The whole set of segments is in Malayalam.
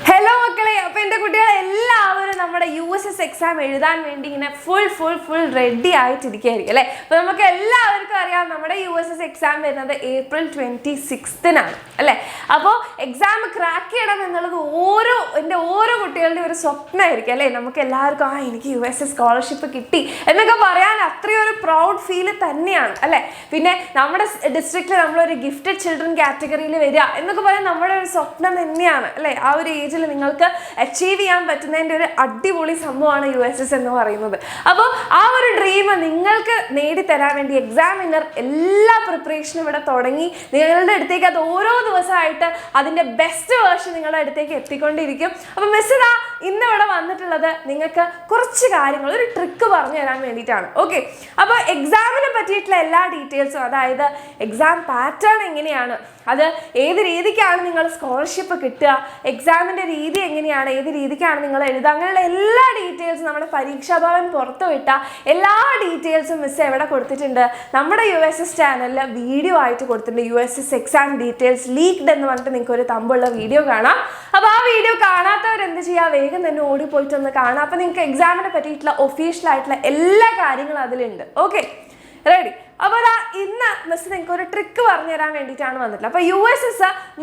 ഹലോ മക്കളെ, അപ്പോൾ എൻ്റെ കുട്ടികൾ എല്ലാവരും നമ്മുടെ USS എക്സാം എഴുതാൻ വേണ്ടി ഇങ്ങനെ ഫുൾ റെഡി ആയിട്ടിരിക്കുകയായിരിക്കും അല്ലേ. അപ്പോൾ നമുക്ക് എല്ലാവർക്കും അറിയാം നമ്മുടെ USS എക്സാം വരുന്നത് April 26-നാണ് അല്ലേ. അപ്പോൾ എക്സാം ക്രാക്ക് ചെയ്യണം എന്നുള്ളത് എൻ്റെ ഓരോ കുട്ടികളുടെയും ഒരു സ്വപ്നമായിരിക്കും അല്ലേ. നമുക്ക് എല്ലാവർക്കും എനിക്ക് USS സ്കോളർഷിപ്പ് കിട്ടി എന്നൊക്കെ പറയാൻ അത്രയും ഒരു പ്രൗഡ് ഫീൽ തന്നെയാണ് അല്ലേ. പിന്നെ നമ്മുടെ ഡിസ്ട്രിക്റ്റിൽ നമ്മളൊരു ഗിഫ്റ്റഡ് ചിൽഡ്രൻ കാറ്റഗറിയിൽ വരിക എന്നൊക്കെ പറയാൻ നമ്മുടെ ഒരു സ്വപ്നം തന്നെയാണ് അല്ലേ. ആ ഒരു ഏജിൽ നിങ്ങൾക്ക് അച്ചീവ് ചെയ്യാൻ പറ്റുന്നതിൻ്റെ ഒരു അടിപൊളി സംഭവമാണ് USS എന്ന് പറയുന്നത്. അപ്പോൾ ആ ഒരു ഡ്രീം നിങ്ങൾക്ക് നേടിത്തരാൻ വേണ്ടി എക്സാമിനർ എല്ലാ പ്രിപ്പറേഷനും ഇവിടെ തുടങ്ങി നിങ്ങളുടെ അടുത്തേക്ക് അത് ഓരോ ദിവസമായിട്ട് അതിൻ്റെ ബെസ്റ്റ് വേർഷൻ നിങ്ങളുടെ അടുത്തേക്ക് എത്തിക്കൊണ്ടിരിക്കും. അപ്പോൾ മിസ് ഇന്ന് ഇവിടെ വന്നിട്ടുള്ളത് നിങ്ങൾക്ക് കുറച്ച് കാര്യങ്ങൾ ഒരു ട്രിക്ക് പറഞ്ഞു തരാൻ വേണ്ടിയിട്ടാണ്. ഓക്കെ, അപ്പോൾ എക്സാമിനെ പറ്റിയിട്ടുള്ള എല്ലാ ഡീറ്റെയിൽസും, അതായത് എക്സാം പാറ്റേൺ എങ്ങനെയാണ്, അത് ഏത് രീതിക്കാണ് നിങ്ങൾ സ്കോളർഷിപ്പ് കിട്ടുക, എക്സാമിൻ്റെ രീതി എങ്ങനെയാണ്, ഏത് രീതിക്കാണ് നിങ്ങൾ എഴുതുക, അങ്ങനെയുള്ള എല്ലാ ഡീറ്റെയിൽസും നമ്മുടെ പരീക്ഷാ ഭവൻ പുറത്തുവിട്ട എല്ലാ ഡീറ്റെയിൽസും മിസ് എവിടെ കൊടുത്തിട്ടുണ്ട്, നമ്മുടെ USS ചാനലിൽ വീഡിയോ ആയിട്ട് കൊടുത്തിട്ടുണ്ട്. USS എക്സാം ഡീറ്റെയിൽസ് ലീക്ഡ് എന്ന് പറഞ്ഞിട്ട് നിങ്ങൾക്ക് ഒരു തമ്പുള്ള വീഡിയോ കാണാം. അപ്പോൾ ആ വീഡിയോ കാണാത്തവർ എന്ത് ചെയ്യുക, വേഗം തന്നെ ഓടിപ്പോയിട്ടൊന്ന് കാണാം. അപ്പോൾ നിങ്ങൾക്ക് എക്സാമിനെ പറ്റിയിട്ടുള്ള ഒഫീഷ്യൽ ആയിട്ടുള്ള എല്ലാ കാര്യങ്ങളും അതിലുണ്ട്. Okay, ready? അപ്പോൾ ഇന്ന് മിസ് നിങ്ങൾക്ക് ഒരു ട്രിക്ക് പറഞ്ഞു തരാൻ വേണ്ടിയിട്ടാണ് വന്നിട്ടുള്ളത്. അപ്പോൾ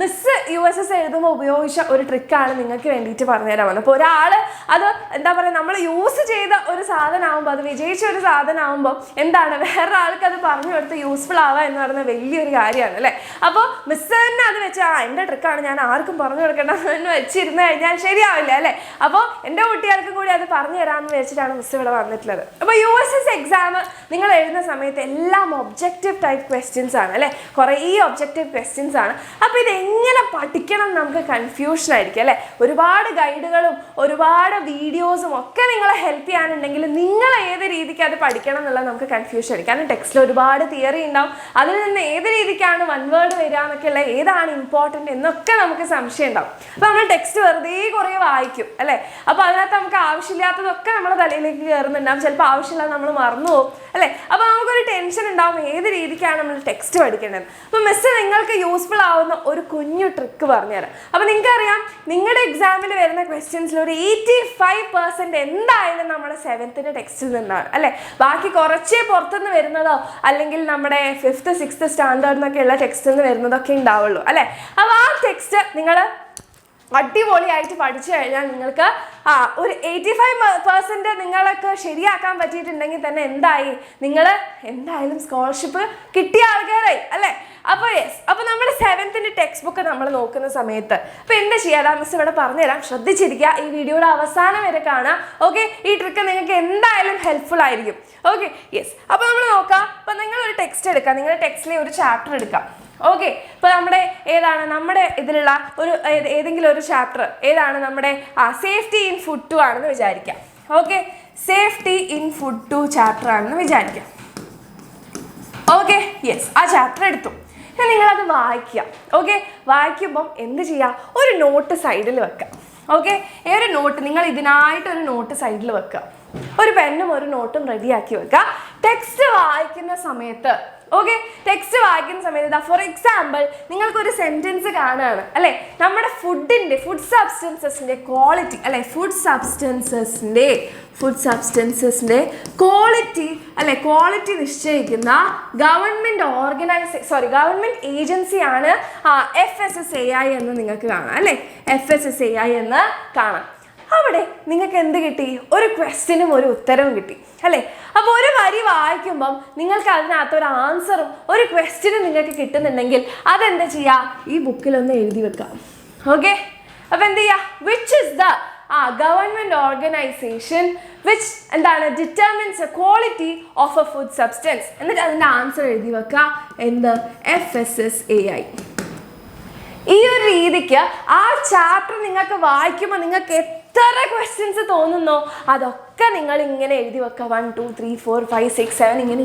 മിസ് USS എഴുതുമ്പോൾ ഉപയോഗിച്ച ഒരു ട്രിക്കാണ് നിങ്ങൾക്ക് വേണ്ടിയിട്ട് പറഞ്ഞു തരാൻ വന്നത്. അപ്പോൾ ഒരാൾ അത് എന്താ പറയുക, നമ്മൾ യൂസ് ചെയ്ത ഒരു സാധനമാകുമ്പോൾ, അത് വിജയിച്ച ഒരു സാധനമാകുമ്പോൾ എന്താണ് വേറൊരാൾക്ക് അത് പറഞ്ഞു കൊടുത്ത് യൂസ്ഫുൾ ആവുക എന്ന് പറയുന്നത് വലിയൊരു കാര്യമാണ് അല്ലേ. അപ്പോൾ മിസ് തന്നെ അത് വെച്ച് എൻ്റെ ട്രിക്കാണ്, ഞാൻ ആർക്കും പറഞ്ഞു കൊടുക്കേണ്ടതെന്ന് വെച്ചിരുന്ന് കഴിഞ്ഞാൽ ശരിയാവില്ല അല്ലേ. അപ്പോൾ എൻ്റെ കുട്ടികൾക്കും കൂടി അത് പറഞ്ഞു തരാമെന്ന് വെച്ചിട്ടാണ് മിസ് ഇവിടെ വന്നിട്ടുള്ളത്. അപ്പോൾ USS എക്സാം നിങ്ങൾ എഴുതുന്ന സമയത്ത് എല്ലാം ഒബ്ജക്റ്റീവ് ടൈപ്പ് ക്വസ്റ്റ്യൻസ് ആണ് അല്ലേ. കുറേ ഒബ്ജക്റ്റീവ് ക്വസ്റ്റ്യൻസ് ആണ്. അപ്പോൾ ഇതെങ്ങനെ പഠിക്കണം നമുക്ക് കൺഫ്യൂഷൻ ആയിരിക്കും അല്ലേ. ഒരുപാട് ഗൈഡുകളും ഒരുപാട് വീഡിയോസും ഒക്കെ നിങ്ങളെ ഹെൽപ്പ് ചെയ്യാനുണ്ടെങ്കിൽ നിങ്ങൾ ഏത് രീതിക്ക് അത് പഠിക്കണം എന്നുള്ളത് നമുക്ക് കൺഫ്യൂഷൻ ആയിരിക്കും. കാരണം ടെക്സ്റ്റിൽ ഒരുപാട് തിയറി ഉണ്ടാവും, അതിൽ നിന്ന് ഏത് രീതിക്കാണ് വൺ വേർഡ് വരിക എന്നൊക്കെയുള്ള, ഏതാണ് ഇമ്പോർട്ടൻ്റ് എന്നൊക്കെ നമുക്ക് സംശയം ഉണ്ടാവും. അപ്പോൾ നമ്മൾ ടെക്സ്റ്റ് വെറുതെ കുറേ വായിക്കും അല്ലേ. അപ്പോൾ അതിനകത്ത് നമുക്ക് ആവശ്യമില്ലാത്തതൊക്കെ നമ്മുടെ തലയിലേക്ക് കയറുന്നുണ്ടാവും, ചിലപ്പോൾ ആവശ്യമില്ലാതെ നമ്മൾ മറന്നു പോകും അല്ലേ. അപ്പോൾ നമുക്കൊരു ടെൻഷൻ ഉണ്ടാവും ഏത് രീതിക്കാണ് നമ്മൾ ടെക്സ്റ്റ് പഠിക്കേണ്ടത്. അപ്പോൾ മിസ് നിങ്ങൾക്ക് യൂസ്ഫുൾ ആവുന്ന ഒരു കുഞ്ഞു ട്രിക്ക് പറഞ്ഞുതരാം. അപ്പോൾ നിങ്ങൾക്കറിയാം നിങ്ങളുടെ എക്സാമിൽ വരുന്ന ക്വസ്റ്റ്യൻസിൽ ഒരു 85% എന്തായാലും നമ്മുടെ 7th ടെക്സ്റ്റിൽ നിന്നാണ് അല്ലേ. ബാക്കി കുറച്ചേ പുറത്തുനിന്ന് വരുന്നതോ അല്ലെങ്കിൽ നമ്മുടെ 5th 6th സ്റ്റാൻഡേർഡ് എന്നൊക്കെയുള്ള ടെക്സ്റ്റിൽ നിന്ന് വരുന്നതൊക്കെ ഉണ്ടാവുള്ളൂ അല്ലേ. അപ്പോൾ ആ ടെക്സ്റ്റ് നിങ്ങൾ അടിപൊളിയായിട്ട് പഠിച്ചു കഴിഞ്ഞാൽ നിങ്ങൾക്ക് ഒരു 85% നിങ്ങൾക്ക് ശരിയാക്കാൻ പറ്റിയിട്ടുണ്ടെങ്കിൽ തന്നെ നിങ്ങൾ എന്തായാലും സ്കോളർഷിപ്പ് കിട്ടിയ ആൾക്കാരായി അല്ലേ. അപ്പോൾ നമ്മുടെ 7th ടെക്സ്റ്റ് ബുക്ക് നമ്മൾ നോക്കുന്ന സമയത്ത് അപ്പോൾ എന്താ ചെയ്യാതെ മിസ് ഇവിടെ പറഞ്ഞുതരാം, ശ്രദ്ധിച്ചിരിക്കുക, ഈ വീഡിയോയുടെ അവസാനം വരെ കാണാം. ഓക്കെ, ഈ ട്രിക്ക് നിങ്ങൾക്ക് എന്തായാലും ഹെൽപ്ഫുൾ ആയിരിക്കും. Okay, yes. അപ്പോൾ നമ്മൾ നോക്കാം. അപ്പോൾ നിങ്ങളൊരു ടെക്സ്റ്റ് എടുക്കാം, നിങ്ങളുടെ ടെക്സ്റ്റിലെ ഒരു ചാപ്റ്റർ എടുക്കാം. ഓക്കെ, ഇപ്പോൾ നമ്മുടെ ഇതിലുള്ള ഏതെങ്കിലും ഒരു ചാപ്റ്റർ ഏതാണ്, നമ്മുടെ സേഫ്റ്റി ഇൻ ഫുഡ് 2 ആണെന്ന് വിചാരിക്കാം. Okay, safety in food 2 chapter ആണെന്ന് വിചാരിക്കാം. ഓക്കെ, യെസ്, ആ ചാപ്റ്റർ എടുത്തു. നിങ്ങളത് വായിക്കുക. ഓക്കെ, വായിക്കുമ്പം എന്ത് ചെയ്യുക, ഒരു നോട്ട് സൈഡിൽ വെക്കുക. ഓക്കെ, ഈ ഒരു നോട്ട് നിങ്ങൾ ഇതിനായിട്ടൊരു നോട്ട് സൈഡിൽ വെക്കുക, ഒരു പെന്നും ഒരു നോട്ടും റെഡിയാക്കി വെക്കുക. ടെക്സ്റ്റ് വായിക്കുന്ന സമയത്ത് ഫോർ എക്സാമ്പിൾ നിങ്ങൾക്കൊരു സെൻറ്റൻസ് കാണുകയാണ് അല്ലേ, നമ്മുടെ ഫുഡ് സബ്സ്റ്റൻസസിൻ്റെ ക്വാളിറ്റി അല്ലെ, ഫുഡ് സബ്സ്റ്റൻസസിൻ്റെ ക്വാളിറ്റി നിശ്ചയിക്കുന്ന ഗവൺമെൻറ് ഏജൻസിയാണ് FSSAI എന്ന് നിങ്ങൾക്ക് കാണാം അല്ലേ. FSSAI എന്ന് കാണാം. അവിടെ നിങ്ങൾക്ക് എന്ത് കിട്ടി, ഒരു ക്വസ്റ്റ്യനും ഒരു ഉത്തരവും കിട്ടി അല്ലേ. അപ്പോൾ ഒരു വരി വായിക്കുമ്പം നിങ്ങൾക്ക് അതിനകത്ത് ഒരു ആൻസറും ഒരു ക്വസ്റ്റ്യനും നിങ്ങൾക്ക് കിട്ടുന്നുണ്ടെങ്കിൽ അതെന്താ ചെയ്യുക, ഈ ബുക്കിലൊന്ന് എഴുതി വെക്കാം. ഓക്കെ, അപ്പോൾ എന്ത് ചെയ്യുക, which is the government organisation which determines A quality of A food substance, എന്നിട്ട് അതിൻ്റെ ആൻസർ എഴുതി വെക്കുക, എന്ത്, FSSAI. ഈ ഒരു രീതിക്ക് ആ ചാപ്റ്റർ നിങ്ങൾക്ക് വായിക്കുമ്പോൾ നിങ്ങൾക്ക് എത്ര ക്വസ്റ്റ്യൻസ് തോന്നുന്നോ അതൊക്കെ നിങ്ങൾ ഇങ്ങനെ എഴുതി വെക്കുക. 1 2 3 4 5 6 7 ഇങ്ങനെ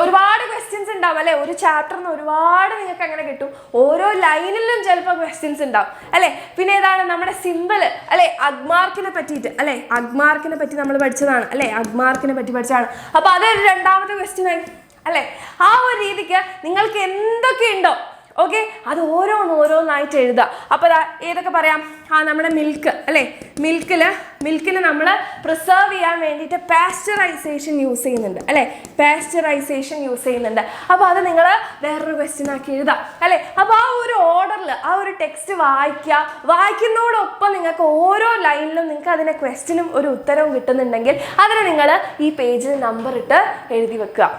ഒരുപാട് ക്വസ്റ്റ്യൻസ് ഉണ്ടാവും അല്ലേ. ഒരു ചാപ്റ്ററിന് ഒരുപാട് നിങ്ങൾക്ക് അങ്ങനെ കിട്ടും. ഓരോ ലൈനിലും ചിലപ്പോൾ ക്വസ്റ്റ്യൻസ് ഉണ്ടാവും അല്ലേ. പിന്നെ ഏതാണ് നമ്മുടെ സിമ്പിൾ അല്ലേ, അഗ്മാർക്കിനെ പറ്റിയിട്ട് അല്ലേ, അഗ്മാർക്കിനെ പറ്റി നമ്മൾ പഠിച്ചതാണ് അല്ലേ, അഗ്മാർക്കിനെ പറ്റി പഠിച്ചതാണ്. അപ്പോൾ അത് രണ്ടാമത്തെ ക്വസ്റ്റ്യൻ ആയി അല്ലേ. ആ ഒരു രീതിക്ക് നിങ്ങൾക്ക് എന്തൊക്കെ ഉണ്ടോ ഓക്കെ, അത് ഓരോന്നായിട്ട് എഴുതുക. അപ്പോൾ ഏതൊക്കെ പറയാം? നമ്മുടെ മിൽക്ക് അല്ലേ, മിൽക്കിന് നമ്മൾ പ്രിസർവ് ചെയ്യാൻ വേണ്ടിയിട്ട് പാസ്ചറൈസേഷൻ യൂസ് ചെയ്യുന്നുണ്ട് അല്ലേ, പാസ്ചറൈസേഷൻ യൂസ് ചെയ്യുന്നുണ്ട്. അപ്പോൾ അത് നിങ്ങൾ വേറൊരു ക്വസ്റ്റ്യൻ ആക്കി എഴുതാം അല്ലേ. അപ്പോൾ ആ ഒരു ഓർഡറിൽ ആ ഒരു ടെക്സ്റ്റ് വായിക്കുന്നതോടൊപ്പം നിങ്ങൾക്ക് ഓരോ ലൈനിലും നിങ്ങൾക്ക് അതിനെ ക്വസ്റ്റ്യനും ഒരു ഉത്തരവും കിട്ടുന്നുണ്ടെങ്കിൽ അതിന് നിങ്ങൾ ഈ പേജിൽ നമ്പർ ഇട്ട് എഴുതി വെക്കുക.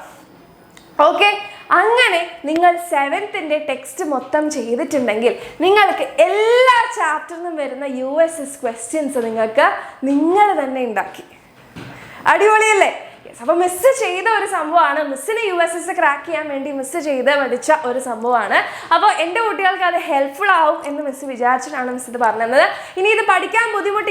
ഓക്കെ, അങ്ങനെ നിങ്ങൾ 7th ടെക്സ്റ്റ് മൊത്തം ചെയ്തിട്ടുണ്ടെങ്കിൽ നിങ്ങൾക്ക് എല്ലാ ചാപ്റ്ററിനും വരുന്ന USS ക്വസ്റ്റ്യൻസ് നിങ്ങൾ തന്നെ ഉണ്ടാക്കി. അടിപൊളിയല്ലേ? അപ്പോൾ മിസ് ചെയ്ത ഒരു സംഭവമാണ്, മിസ്സിന് USS ക്രാക്ക് ചെയ്യാൻ വേണ്ടി മിസ് ചെയ്ത് പഠിച്ച ഒരു സംഭവമാണ്. അപ്പോൾ എൻ്റെ കുട്ടികൾക്ക് അത് ഹെൽപ്ഫുൾ ആവും എന്ന് മിസ് വിചാരിച്ചിട്ടാണ് മിസ് ഇത് പറഞ്ഞത്. ഇനി ഇത്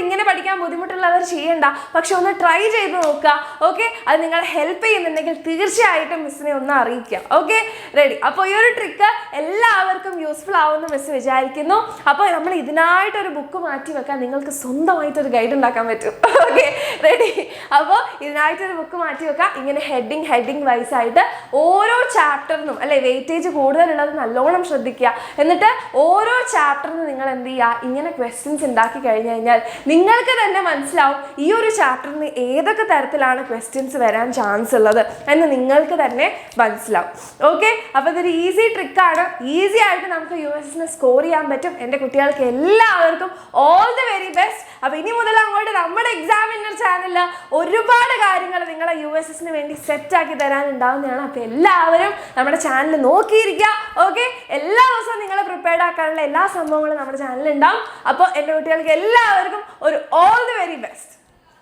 ഇങ്ങനെ പഠിക്കാൻ ബുദ്ധിമുട്ടുള്ളവർ ചെയ്യണ്ട, പക്ഷെ ഒന്ന് ട്രൈ ചെയ്ത് നോക്കുക. ഓക്കെ, അത് നിങ്ങളെ ഹെൽപ്പ് ചെയ്യുന്നുണ്ടെങ്കിൽ തീർച്ചയായിട്ടും മിസ്സിനെ ഒന്ന് അറിയിക്കുക. Okay, ready? അപ്പോൾ ഈ ഒരു ട്രിക്ക് എല്ലാവർക്കും യൂസ്ഫുൾ ആവുമെന്ന് മിസ് വിചാരിക്കുന്നു. അപ്പോൾ നമ്മൾ ഇതിനായിട്ടൊരു ബുക്ക് മാറ്റി വെക്കാൻ നിങ്ങൾക്ക് സ്വന്തമായിട്ടൊരു ഗൈഡ് ഉണ്ടാക്കാൻ പറ്റും. Okay, ready? അപ്പോൾ ഇതിനായിട്ടൊരു ബുക്ക് മാറ്റി വെക്കാം. ഇങ്ങനെ ഹെഡിങ് വൈസ് ആയിട്ട് ഓരോ ചാപ്റ്ററിനും അല്ലെ വെയിറ്റേജ് കൂടുതലുള്ളത് നല്ലോണം ശ്രദ്ധിക്കുക. എന്നിട്ട് ഓരോ ചാപ്റ്ററിനും നിങ്ങൾ എന്ത് ചെയ്യുക, ഇങ്ങനെ ക്വസ്റ്റ്യൻസ് ഉണ്ടാക്കി കഴിഞ്ഞു കഴിഞ്ഞാൽ നിങ്ങൾക്ക് തന്നെ മനസ്സിലാവും ഈ ഒരു ചാപ്റ്ററിന് ഏതൊക്കെ തരത്തിലാണ് ക്വസ്റ്റ്യൻസ് വരാൻ ചാൻസ് ഉള്ളത് എന്ന് നിങ്ങൾക്ക് തന്നെ മനസ്സിലാവും. ഓക്കെ, അപ്പോൾ ഇതൊരു ഈസി ട്രിക്കാണ്. ഈസി ആയിട്ട് നമുക്ക് USSനെ സ്കോർ ചെയ്യാൻ പറ്റും. എൻ്റെ കുട്ടികൾക്ക് എല്ലാവർക്കും ഓൾ ദി വെരി ബെസ്റ്റ്. അപ്പോൾ ഇനി മുതൽ അങ്ങോട്ട് നമ്മുടെ എക്സാമിനർ ചാനലിൽ ഒരുപാട് കാര്യങ്ങൾ നിങ്ങളെ USSന് വേണ്ടി സെറ്റാക്കി തരാനുണ്ടാവുന്നതാണ്. അപ്പോൾ എല്ലാവരും നമ്മുടെ ചാനൽ നോക്കിയിരിക്കുക. ഓക്കെ, എല്ലാ ദിവസവും നിങ്ങളെ പ്രിപ്പയർഡ് ആക്കാനുള്ള എല്ലാ സംഭവങ്ങളും നമ്മുടെ ചാനലിൽ ഉണ്ടാവും. അപ്പോൾ എൻ്റെ കുട്ടികൾക്ക് എല്ലാവർക്കും ഒരു ഓൾ ദി വെരി ബെസ്റ്റ്.